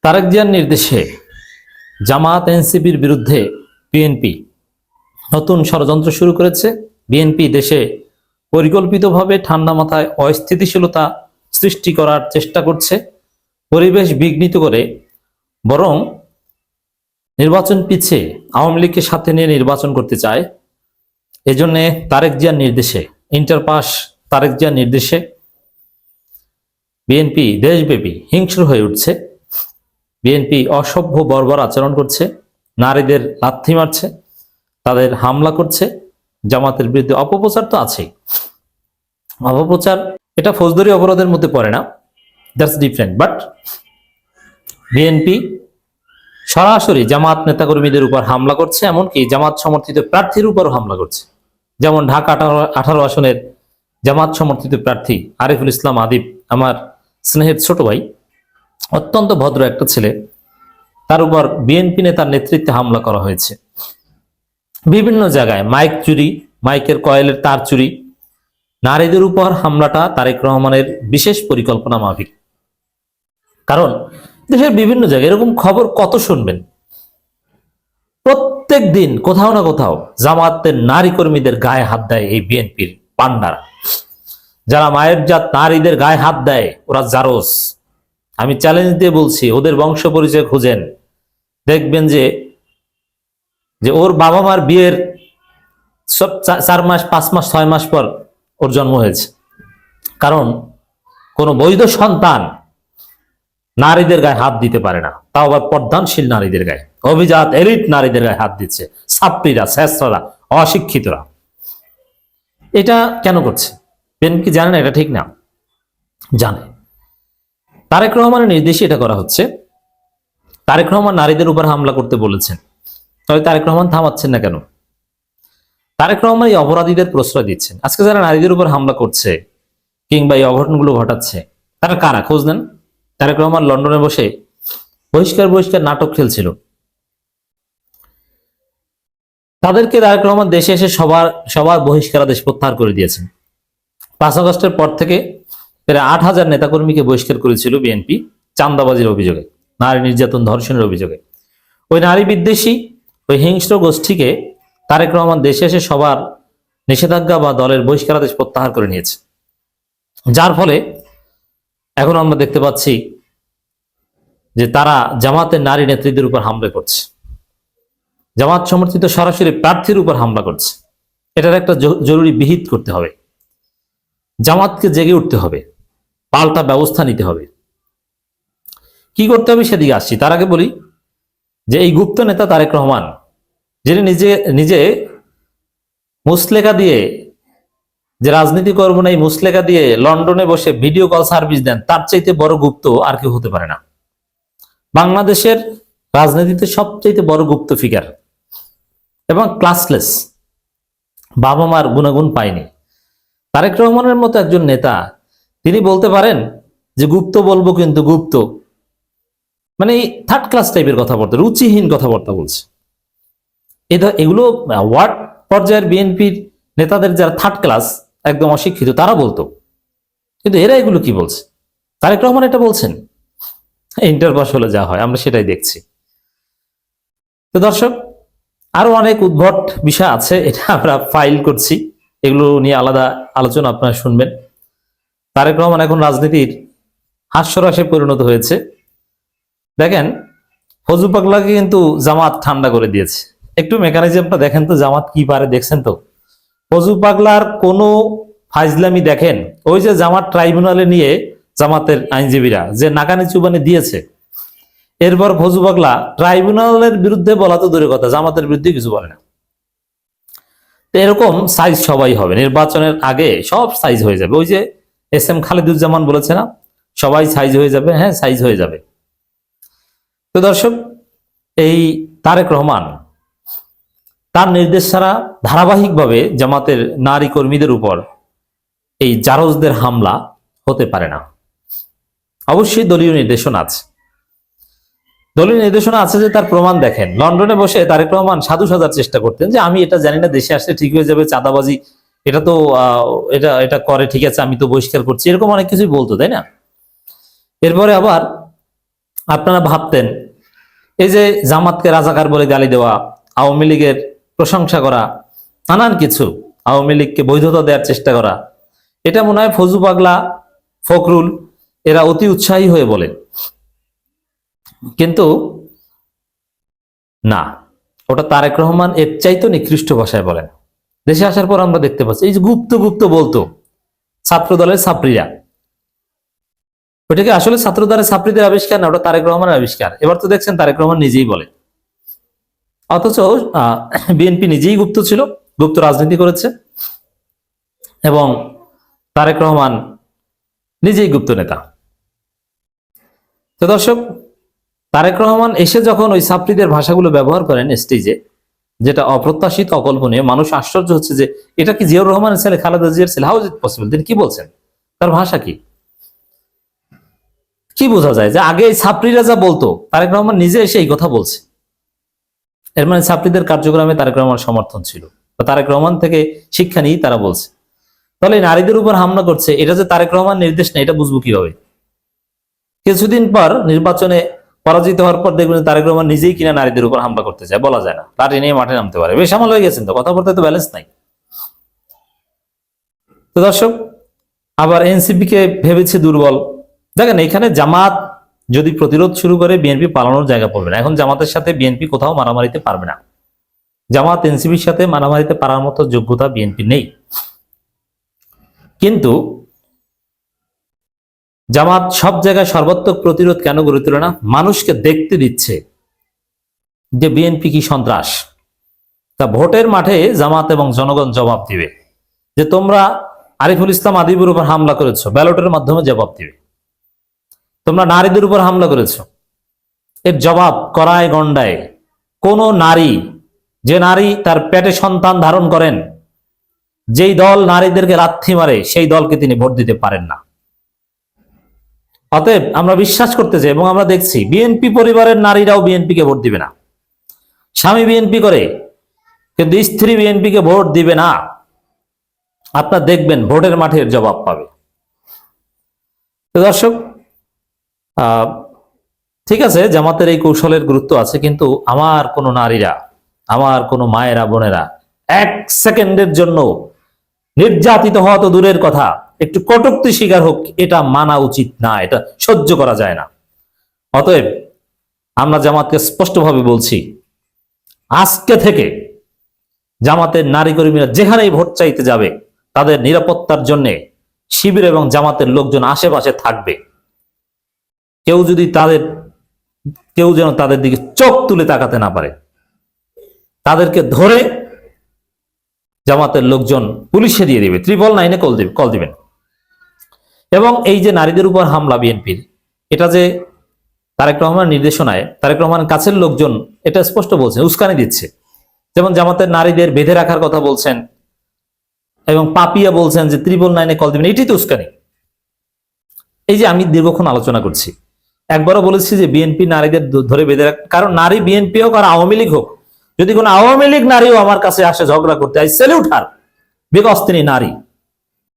তারেক জিয়ার নির্দেশে জামাত এনসিপির বিরুদ্ধে বিএনপি নতুন ষড়যন্ত্র শুরু করেছে। বিএনপি দেশে পরিকল্পিতভাবে ঠান্ডা মাথায় অস্থিতিশীলতা সৃষ্টি করার চেষ্টা করছে, পরিবেশ বিঘ্নিত করে বরং নির্বাচন পিছিয়ে আওয়ামী লীগকে সাথে নিয়ে নির্বাচন করতে চায়। এজন্য তারেক জিয়ার নির্দেশে, ইন্টারপাস তারেক জিয়ার নির্দেশে বিএনপি দেশব্যাপী হিংস্র হয়ে উঠছে। বিএনপি অসভ্য বর্বর আচরণ করছে, নারীদের লাথি মারছে, তাদের হামলা করছে। জামাতের বিরুদ্ধে অপপ্রচার তো আছেই। অপপ্রচার এটা ফৌজদারি অপরাধের মধ্যে পড়ে না, দ্যাটস ডিফারেন্ট। বাট বিএনপি সরাসরি জামাত নেতাকর্মীদের উপর হামলা করছে, এমনকি জামাত সমর্থিত প্রার্থীর উপরও হামলা করছে। যেমন ঢাকা 18 আসনের জামাত সমর্থিত প্রার্থী আরিফুল ইসলাম আদিব, আমার স্নেহের ছোট ভাই, অত্যন্ত ভদ্র একটা ছেলে, তার উপর বিএনপি নেতার নেতৃত্বে হামলা করা হয়েছে। বিভিন্ন জায়গায় মাইক চুরি, মাইকের কয়েলের তার চুরি, নারীদের উপর হামলাটা তারেক রহমানের বিশেষ পরিকল্পনা মাফিক। কারণ দেশের বিভিন্ন জায়গায় এরকম খবর কত শুনবেন, প্রত্যেক দিন কোথাও না কোথাও জামাতের নারী কর্মীদের গায়ে হাত দেয় এই বিএনপির পান্ডারা। যারা মায়ের জাত নারীদের গায়ে হাত দেয় ওরা জারজ। আমি চ্যালেঞ্জ দিয়ে বলছি, ওদের বংশ পরিচয় খুঁজেন, দেখবেন যে ওর বাবা মার বিয়ের সব 4 মাস 5 মাস 6 মাস পর ওর জন্ম হয়েছে। কারণ কোনো বৈধ সন্তান নারীদের গায়ে হাত দিতে পারে না, তাও আবার পর্দানশীল নারীদের গায়ে। অভিজাত এলিট নারীদের গায়ে হাত দিচ্ছে ছাত্রীরা, শেষরা, অশিক্ষিতরা। এটা কেন করছে? বিএনপি জানে না এটা ঠিক না? জানে। তারেক রহমানের নির্দেশে এটা করা হচ্ছে। তারেক রহমান নারীদের উপর হামলা করতে বলেছেন, তবে তারেক রহমান থামাচ্ছেন না কেন? তারেক রহমান এই অপরাধীদের প্রশ্রয় দিচ্ছেন। আজকে যারা নারীদের উপর হামলা করছে কিংবা এই অঘটনগুলো ঘটাচ্ছে, তারা কারা? খোঁজ নেন। তারেক রহমান লন্ডনে বসে বহিষ্কার নাটক খেলছিল। তাদেরকে তারেক রহমান দেশে এসে সবার বহিষ্কারাদেশ প্রত্যাহার করে দিয়েছেন। 5 আগস্টের পর থেকে প্রায় 8,000 নেতাকর্মীকে বহিষ্কার করেছিল বিএনপি চাঁদাবাজির অভিযোগে, নারী নির্যাতন ধর্ষণের অভিযোগে। ওই নারী বিদ্বেষী, ওই হিংস্র গোষ্ঠীকে তারেক রহমান দেশে এসে সবার নিষেধাজ্ঞা বা দলের বহিষ্কারাদেশ প্রত্যাহার করে নিয়েছে। যার ফলে এখন আমরা দেখতে পাচ্ছি যে তারা জামাতের নারী নেত্রীদের উপর হামলা করছে, জামাত সমর্থিত সরাসরি প্রার্থীর উপর হামলা করছে। এটার একটা জরুরি বিহিত করতে হবে, জামাতকে জেগে উঠতে হবে, পাল্টা ব্যবস্থা নিতে হবে। কি করতে হবে সেদিকে আসছি। তার আগে বলি যে এই গুপ্ত নেতা তারেক রহমান, যিনি নিজে মুসলেখা দিয়ে, যে রাজনীতি করবো না এই মুসলেখা দিয়ে লন্ডনে বসে ভিডিও কল সার্ভিস দেন, তার চাইতে বড় গুপ্ত আর কেউ হতে পারে না। বাংলাদেশের রাজনীতিতে সবচাইতে বড় গুপ্ত ফিগার এবং ক্লাসলেস, বাবা মার গুণাগুণ পায়নি। তারেক রহমানের মতো একজন নেতা, তিনি বলতে পারেন যে গুপ্ত বলবো, কিন্তু গুপ্ত মানে থার্ড ক্লাস টাইপের কথাবার্তা, রুচিহীন কথাবার্তা বলছে। এগুলো ওয়ার্ড পর্যায়ের বিএনপির নেতাদের যারা থার্ড ক্লাস, একদম অশিক্ষিত, তারা বলতো, কিন্তু এরা এগুলো কি বলছে? তারেক রহমান এটা বলছেন। ইন্টারপাস হলে যা হয় আমরা সেটাই দেখছি। তো দর্শক, আরো অনেক উদ্ভট বিষয় আছে, এটা আমরা ফাইল করছি, এগুলো নিয়ে আলাদা আলোচনা আপনারা শুনবেন। তারেক রহমান এখন রাজনীতির হাস্যরসে পরিণত হয়েছে। দেখেন, ফজু পাগলাকে কিন্তু জামাত ঠান্ডা করে দিয়েছে। একটু মেকানিজমটা দেখেন তো, জামাত কি পারে দেখছেন তো? ফজু পাগলার কোনো ফাইজলামি দেখেন। ওই যে জামাত ট্রাইব্যুনালে নিয়ে জামাতের আইনজীবীরা যে নাকানি চুবানি দিয়েছে, এরপর ফজু পাগলা ট্রাইব্যুনালের বিরুদ্ধে বলা তো দূরের কথা, জামাতের বিরুদ্ধে কিছু বলে না। এরকম সাইজ সবাই হবে, নির্বাচনের আগে সব সাইজ হয়ে যাবে। ওই যে SM খালেদুজ্জামান বলেছে না, সবাই সাইজ হয়ে যাবে। হ্যাঁ, সাইজ হয়ে যাবে। তো দর্শক, এই তারেক রহমান তার নির্দেশ ছাড়া ধারাবাহিকভাবে জামাতের নারী কর্মীদের উপর এই জারজদের হামলা হতে পারে না। অবশ্যই দলীয় নির্দেশনা আছে, দলীয় নির্দেশনা আছে যে তার প্রমাণ দেখেন। লন্ডনে বসে তারেক রহমান সাধু সাজার চেষ্টা করতেন যে আমি এটা জানি না, দেশে আসলে ঠিক হয়ে যাবে, চাঁদাবাজি এটা তো এটা করে, ঠিক আছে, আমি তো বহিষ্কার করছি, এরকম অনেক কিছুই বলতো, তাই না? এরপরে আবার আপনারা ভাবতেন এই যে জামাতকে রাজাকার বলে গালি দেওয়া, আওয়ামী লীগের প্রশংসা করা, নানান কিছু, আওয়ামী লীগকে বৈধতা দেওয়ার চেষ্টা করা, এটা মনে হয় ফজু পাগলা, ফখরুল এরা অতি উৎসাহী হয়ে বলে, কিন্তু না, ওটা তারেক রহমান এর চাইতে নিকৃষ্ট ভাষায় বলেন। দেশে আসার পর আমরা দেখতে পাচ্ছি এই যে গুপ্ত গুপ্ত বলতো ছাত্র দলের ছাত্রীরা, ওটাকে আসলে ছাত্র দলের ছাত্রীদের আবিষ্কার না, ওটা তারেক রহমানের আবিষ্কার। এবার তো দেখছেন তারেক রহমান নিজেই বলে, অথচ বিএনপি নিজেই গুপ্ত ছিল, গুপ্ত রাজনীতি করেছে, এবং তারেক রহমান নিজেই গুপ্ত নেতা। তো দর্শক, তারেক রহমান এসে যখন ওই ছাত্রীদের ভাষাগুলো ব্যবহার করেন স্টেজে, যেটা অপ্রত্যাশিত, অকল্পনীয়, মানুষ আশ্চর্য হচ্ছে যে এটা কি জিয়াউর রহমানের ছেলে, খালেদা জিয়ার ছেলে, হাউ ইজ ইট পসিবল, তিনি কি বলছেন, তার ভাষা কি, কি বোঝা যায় যে আগে এই ছাত্রীরা যা বলতো তারেক রহমান নিজে এসে এই কথা বলছে। এর মানে ছাত্রীদের কার্যক্রমে তারেক রহমান সমর্থন ছিল, তারেক রহমান থেকে শিক্ষা নিয়েই তারা বলছে। তাহলে নারীদের উপর হামলা করছে, এটা যে তারেক রহমান নির্দেশ নেই, এটা বুঝবো কিভাবে? কিছুদিন পর নির্বাচনে পরাজিত হওয়ার পর দেখবেন তারেক রহমান নিজেই কিনা নারীদের উপর হামলা করতে চায়, বলা যায় না, লাঠি নিয়ে মাঠে নামতে পারে, বেসামাল হয়ে গেছেন তো, কথা বলতে তো ব্যালেন্স নাই। তো দর্শক, আবার এনসিপি কে ভেবেছে দুর্বল। দেখেন, এখানে জামাত যদি প্রতিরোধ শুরু করে বিএনপি পালানোর জায়গা পড়বে না। এখন জামাতের সাথে বিএনপি কোথাও মারামারিতে পারবে না, জামাত এনসিপির সাথে মারামারিতে পারার মতো যোগ্যতা বিএনপি নেই। কিন্তু জামাত সব জায়গায় সর্বাত্মক প্রতিরোধ কেন গড়ে তোলে না? মানুষকে দেখতে দিচ্ছে যে বিএনপি কি সন্ত্রাস। তা ভোটের মাঠে জামাত এবং জনগণ জবাব দিবে যে তোমরা আরিফুল ইসলাম আদিবের উপর হামলা করেছো, ব্যালটের মাধ্যমে জবাব দিবে। তোমরা নারীদের উপর হামলা করেছো, এর জবাব করায় গন্ডায়। কোন নারী, যে নারী তার পেটে সন্তান ধারণ করেন, যেই দল নারীদেরকে লাথি মারে, সেই দলকে তিনি ভোট দিতে পারেন না। অতএব আমরা বিশ্বাস করতে চাই এবং আমরা দেখছি বিএনপি পরিবারের নারীরাও বিএনপিকে ভোট দিবে না। স্বামী বিএনপি করে কিন্তু স্ত্রী বিএনপিকে ভোট দিবে না। আপনারা দেখবেন ভোটের মাঠের জবাব পাবে। তো দর্শক, ঠিক আছে, জামাতের এই কৌশলের গুরুত্ব আছে, কিন্তু আমার কোন নারীরা, আমার কোন মায়েরা, বোনেরা এক সেকেন্ডের জন্য নির্যাতিত হওয়া তো দূরের কথা, একটু কটূক্তি শিকার হোক, এটা মানা উচিত না, এটা সহ্য করা যায় না। অতএব আমরা জামাতকে স্পষ্টভাবে বলছি, আজকে থেকে জামাতের নারী কর্মীরা যেখানেই ভোট চাইতে যাবে, তাদের নিরাপত্তার জন্য শিবির এবং জামাতের লোকজন আশেপাশে থাকবে। কেউ যেন তাদের দিকে চোখ তুলে তাকাতে না পারে। তাদেরকে ধরে জামাতের লোকজন পুলিশে দিয়ে দিবে, 999 কল দিবেন। এবং এই যে নারীদের উপর হামলা বিএনপির, এটা যে তারেক রহমানের নির্দেশনায়, তারেক রহমানের কাছের লোকজন এটা স্পষ্ট বলছেন, উস্কানি দিচ্ছে। যেমন জামাতের নারীদের বেঁধে রাখার কথা বলছেন এবং পাপিয়া বলছেন যে 999 কল দিবেন, এটাই তো উস্কানি। এই যে আমি দীর্ঘক্ষণ আলোচনা করছি, একবারও বলেছি যে বিএনপি নারীদের ধরে বেঁধে রাখ, কারণ নারী বিএনপি হোক আর আওয়ামী লীগ হোক, যদি কোনো আওয়ামী লীগ নারীও আমার কাছে আসে ঝগড়া করতে, আই স্যালিউট হার, বিকজ তিনি নারী।